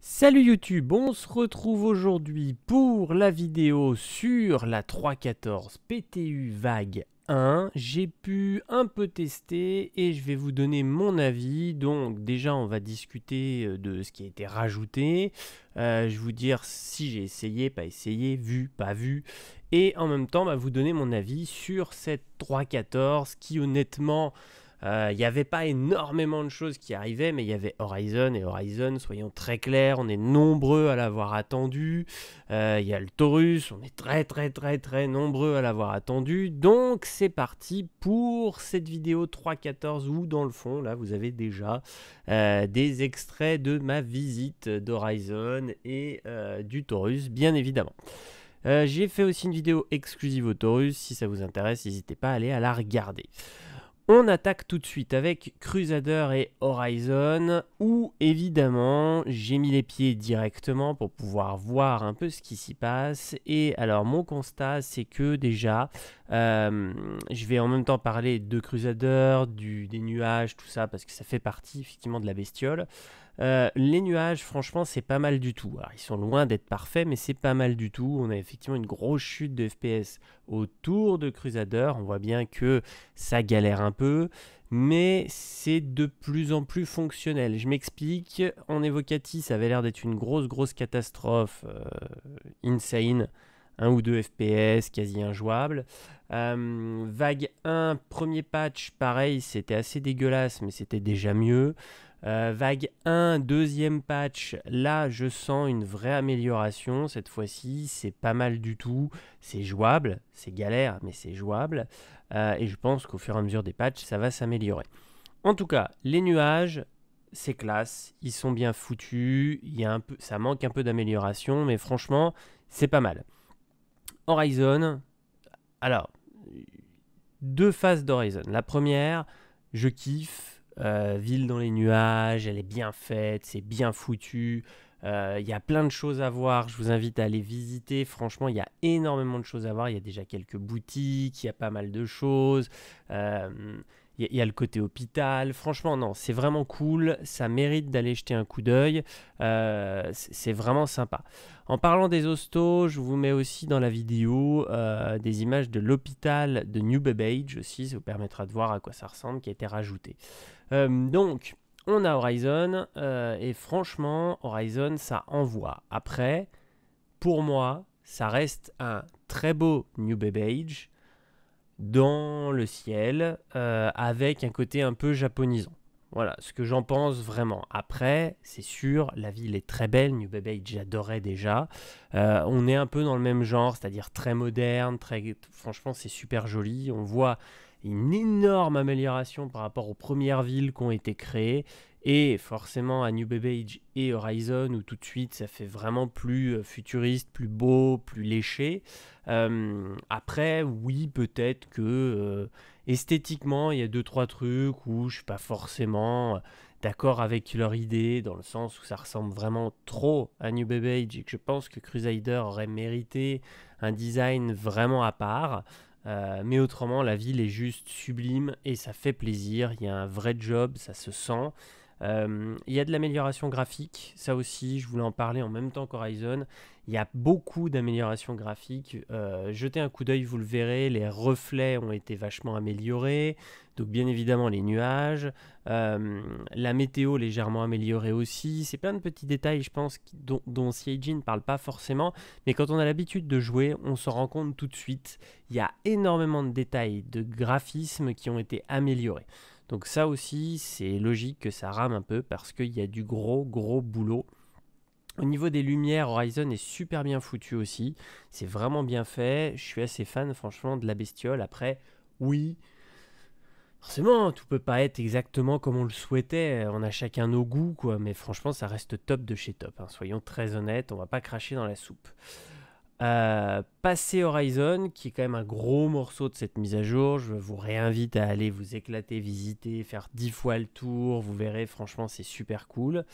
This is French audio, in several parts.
Salut YouTube, on se retrouve aujourd'hui pour la vidéo sur la 314 PTU Vague 1. J'ai pu un peu tester et je vais vous donner mon avis. Donc déjà on va discuter de ce qui a été rajouté. Je vais vous dire si j'ai essayé, pas essayé, vu, pas vu. Et en même temps vous donner mon avis sur cette 314 qui honnêtement... Il n'y avait pas énormément de choses qui arrivaient, mais il y avait Horizon, et Horizon, soyons très clairs, on est nombreux à l'avoir attendu. Il y a le Taurus, on est très nombreux à l'avoir attendu. Donc c'est parti pour cette vidéo 3.14 où dans le fond, là, vous avez déjà des extraits de ma visite d'Horizon et du Taurus, bien évidemment. J'ai fait aussi une vidéo exclusive au Taurus, si ça vous intéresse, n'hésitez pas à aller à la regarder. On attaque tout de suite avec Crusader et Horizon, où évidemment j'ai mis les pieds directement pour pouvoir voir un peu ce qui s'y passe. Et alors mon constat c'est que déjà, je vais en même temps parler de Crusader, des nuages, tout ça, parce que ça fait partie effectivement de la bestiole. Les nuages, franchement, c'est pas mal du tout. Alors, ils sont loin d'être parfaits, mais c'est pas mal du tout. On a effectivement une grosse chute de FPS autour de Crusader. On voit bien que ça galère un peu, mais c'est de plus en plus fonctionnel. Je m'explique. En Evocati, ça avait l'air d'être une grosse catastrophe insane. 1 ou 2 FPS, quasi injouable. Vague 1, premier patch, pareil, c'était assez dégueulasse, mais c'était déjà mieux. Vague 1, deuxième patch, là je sens une vraie amélioration cette fois-ci, c'est pas mal du tout, c'est jouable, c'est galère mais c'est jouable et je pense qu'au fur et à mesure des patchs ça va s'améliorer. En tout cas, les nuages, c'est classe, ils sont bien foutus, ça manque un peu d'amélioration mais franchement c'est pas mal. Horizon, alors, deux phases d'Horizon. La première, je kiffe. Ville dans les nuages, elle est bien faite, c'est bien foutu. Il y a plein de choses à voir, je vous invite à aller visiter. Franchement, il y a énormément de choses à voir. Il y a déjà quelques boutiques, il y a pas mal de choses. Il y a le côté hôpital. Franchement, non, c'est vraiment cool. Ça mérite d'aller jeter un coup d'œil. C'est vraiment sympa. En parlant des hostos, je vous mets aussi dans la vidéo des images de l'hôpital de New Babbage aussi. Ça vous permettra de voir à quoi ça ressemble, qui a été rajouté. Donc, on a Horizon. Et franchement, Horizon, ça envoie. Après, pour moi, ça reste un très beau New Babbage dans le ciel avec un côté un peu japonisant. Voilà ce que j'en pense vraiment. Après, c'est sûr, la ville est très belle. New Babbage, j'adorais déjà. On est un peu dans le même genre, c'est-à-dire très moderne. Franchement, c'est super joli. On voit une énorme amélioration par rapport aux premières villes qui ont été créées. Et forcément à New Babbage et Horizon, où tout de suite ça fait vraiment plus futuriste, plus beau, plus léché. Après, oui, peut-être que esthétiquement, il y a 2-3 trucs où je suis pas forcément d'accord avec leur idée, dans le sens où ça ressemble vraiment trop à New Babbage et que je pense que Crusader aurait mérité un design vraiment à part. Mais autrement, la ville est juste sublime et ça fait plaisir. Il y a un vrai job, ça se sent. Il y a de l'amélioration graphique, ça aussi, je voulais en parler en même temps qu'Horizon. Il y a beaucoup d'améliorations graphiques. Jetez un coup d'œil, vous le verrez. Les reflets ont été vachement améliorés. Donc, bien évidemment, les nuages. La météo légèrement améliorée aussi. C'est plein de petits détails, je pense, dont Seiji ne parle pas forcément. Mais quand on a l'habitude de jouer, on s'en rend compte tout de suite. Il y a énormément de détails, de graphismes qui ont été améliorés. Donc ça aussi, c'est logique que ça rame un peu parce qu'il y a du gros boulot. Au niveau des lumières, Horizon est super bien foutu aussi. C'est vraiment bien fait. Je suis assez fan, franchement, de la bestiole. Après, oui, forcément, tout peut pas être exactement comme on le souhaitait. On a chacun nos goûts, quoi. Mais franchement, ça reste top de chez top, hein. Soyons très honnêtes, on va pas cracher dans la soupe. Passer Horizon, qui est quand même un gros morceau de cette mise à jour. Je vous réinvite à aller vous éclater, visiter, faire 10 fois le tour. Vous verrez, franchement, c'est super cool.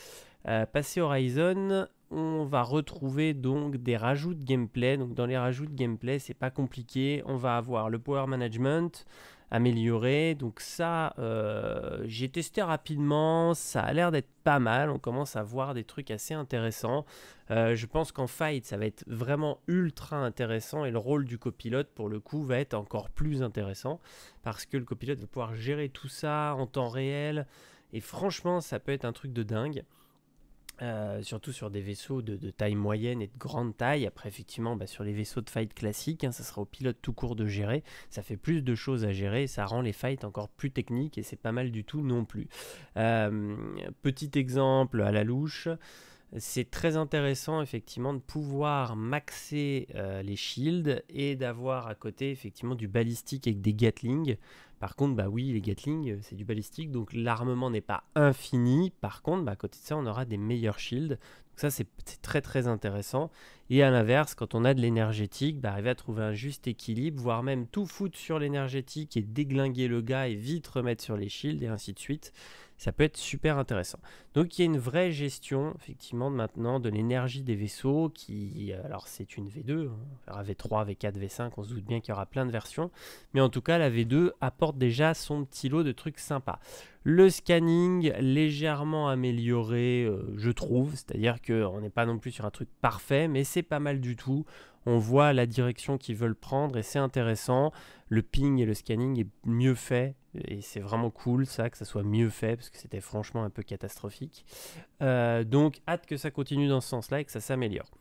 Passer Horizon, on va retrouver donc des rajouts de gameplay. Donc dans les rajouts de gameplay, c'est pas compliqué. On va avoir le power management amélioré. Donc ça, j'ai testé rapidement, ça a l'air d'être pas mal, on commence à voir des trucs assez intéressants. Je pense qu'en fight, ça va être vraiment ultra intéressant et le rôle du copilote, pour le coup, va être encore plus intéressant parce que le copilote va pouvoir gérer tout ça en temps réel et franchement, ça peut être un truc de dingue. Surtout sur des vaisseaux de taille moyenne et de grande taille. Après, effectivement, sur les vaisseaux de fight classiques, ça sera au pilote tout court de gérer. Ça fait plus de choses à gérer, ça rend les fights encore plus techniques et c'est pas mal du tout non plus. Petit exemple à la louche. C'est très intéressant effectivement de pouvoir maxer les shields et d'avoir à côté effectivement du balistique avec des Gatling. Par contre, oui, les Gatling, c'est du balistique, donc l'armement n'est pas infini. Par contre, à côté de ça, on aura des meilleurs shields. Donc ça, c'est très très intéressant. Et à l'inverse, quand on a de l'énergétique, arriver à trouver un juste équilibre, voire même tout foutre sur l'énergétique et déglinguer le gars et vite remettre sur les shields et ainsi de suite. Ça peut être super intéressant. Donc il y a une vraie gestion effectivement maintenant de l'énergie des vaisseaux qui, alors c'est une V2, on verra V3, V4, V5, on se doute bien qu'il y aura plein de versions, mais en tout cas la V2 apporte déjà son petit lot de trucs sympas. Le scanning légèrement amélioré, je trouve, c'est-à-dire qu'on n'est pas non plus sur un truc parfait, mais c'est pas mal du tout. On voit la direction qu'ils veulent prendre et c'est intéressant. Le ping et le scanning est mieux fait et c'est vraiment cool ça, que ça soit mieux fait parce que c'était franchement un peu catastrophique. Donc hâte que ça continue dans ce sens-là et que ça s'améliore.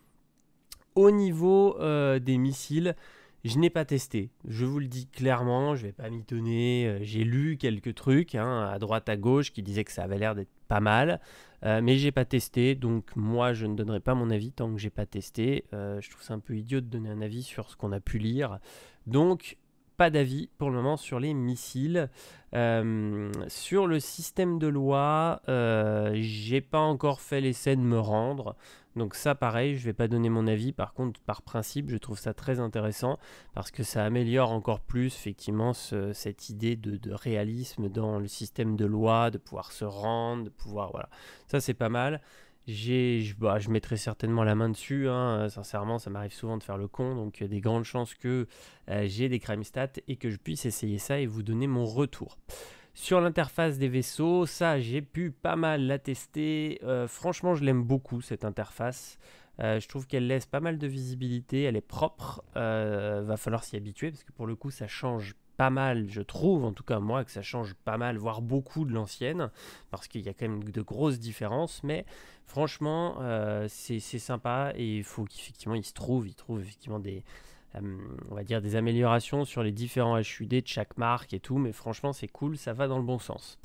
Au niveau des missiles, je n'ai pas testé, je vous le dis clairement, je ne vais pas m'y tenir. J'ai lu quelques trucs à droite à gauche qui disaient que ça avait l'air d'être pas mal, mais j'ai pas testé, donc moi je ne donnerai pas mon avis tant que j'ai pas testé. Je trouve ça un peu idiot de donner un avis sur ce qu'on a pu lire, donc pas d'avis pour le moment sur les missiles. Sur le système de loi, j'ai pas encore fait l'essai de me rendre. Donc ça pareil, je vais pas donner mon avis. Par contre, par principe, je trouve ça très intéressant parce que ça améliore encore plus effectivement cette idée de réalisme dans le système de loi, de pouvoir se rendre, de pouvoir... Voilà, ça c'est pas mal. Je mettrai certainement la main dessus, sincèrement ça m'arrive souvent de faire le con, donc il y a des grandes chances que j'ai des crime stats et que je puisse essayer ça et vous donner mon retour. Sur l'interface des vaisseaux, ça j'ai pu pas mal la tester, franchement je l'aime beaucoup cette interface. Je trouve qu'elle laisse pas mal de visibilité, elle est propre, va falloir s'y habituer parce que pour le coup ça change pas mal, je trouve en tout cas moi que ça change pas mal, voire beaucoup de l'ancienne, parce qu'il y a quand même de grosses différences, mais franchement c'est sympa et il faut qu'effectivement il trouve effectivement des... on va dire des améliorations sur les différents HUD de chaque marque et tout, mais franchement c'est cool, ça va dans le bon sens.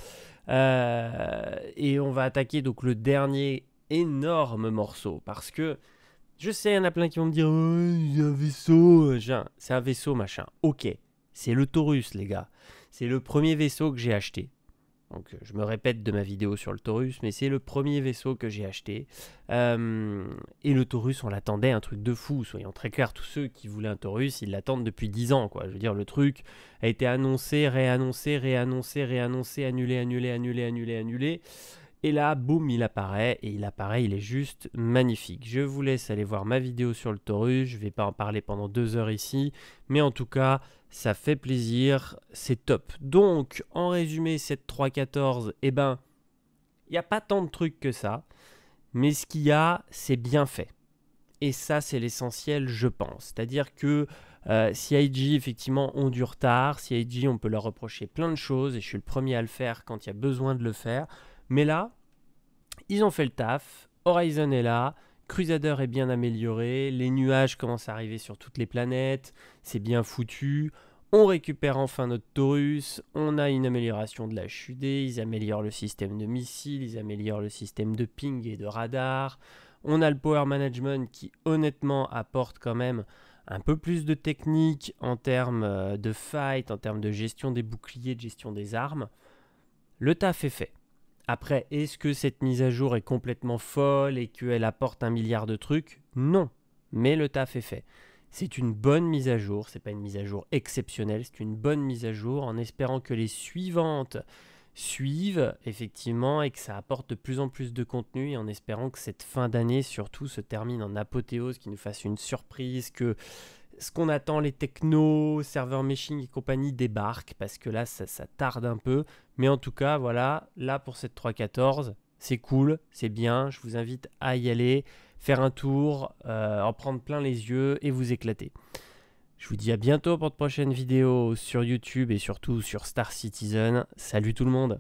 Et on va attaquer donc le dernier énorme morceau, parce que je sais, il y en a plein qui vont me dire oh, c'est un vaisseau, c'est un vaisseau machin, ok, c'est le Taurus les gars, c'est le premier vaisseau que j'ai acheté. Donc je me répète de ma vidéo sur le Taurus, mais c'est le premier vaisseau que j'ai acheté. Et le Taurus, on l'attendait, un truc de fou, soyons très clairs, tous ceux qui voulaient un Taurus, ils l'attendent depuis 10 ans, quoi. Je veux dire, le truc a été annoncé, réannoncé, annulé, annulé. Et là, boum, il apparaît, et il est juste magnifique. Je vous laisse aller voir ma vidéo sur le Taurus, je ne vais pas en parler pendant 2 heures ici, mais en tout cas, ça fait plaisir, c'est top. Donc, en résumé, cette 314, il n'y a pas tant de trucs que ça, mais ce qu'il y a, c'est bien fait. Et ça, c'est l'essentiel, je pense. C'est-à-dire que CIG, effectivement, ont du retard. CIG, on peut leur reprocher plein de choses, et je suis le premier à le faire quand il y a besoin de le faire. Mais là, ils ont fait le taf, Horizon est là, Crusader est bien amélioré, les nuages commencent à arriver sur toutes les planètes, c'est bien foutu, on récupère enfin notre Taurus, on a une amélioration de la HUD, ils améliorent le système de missiles, ils améliorent le système de ping et de radar, on a le power management qui honnêtement apporte quand même un peu plus de technique en termes de fight, en termes de gestion des boucliers, de gestion des armes. Le taf est fait. Après, est-ce que cette mise à jour est complètement folle et qu'elle apporte 1 milliard de trucs? Non, mais le taf est fait. C'est une bonne mise à jour, c'est pas une mise à jour exceptionnelle, c'est une bonne mise à jour en espérant que les suivantes suivent effectivement et que ça apporte de plus en plus de contenu et en espérant que cette fin d'année surtout se termine en apothéose, qu'il nous fasse une surprise, que ce qu'on attend, les technos, serveur meshing et compagnie débarquent parce que là, ça tarde un peu. Mais en tout cas, voilà, là pour cette 3.14, c'est cool, c'est bien. Je vous invite à y aller, faire un tour, en prendre plein les yeux et vous éclater. Je vous dis à bientôt pour de prochaines vidéos sur YouTube et surtout sur Star Citizen. Salut tout le monde!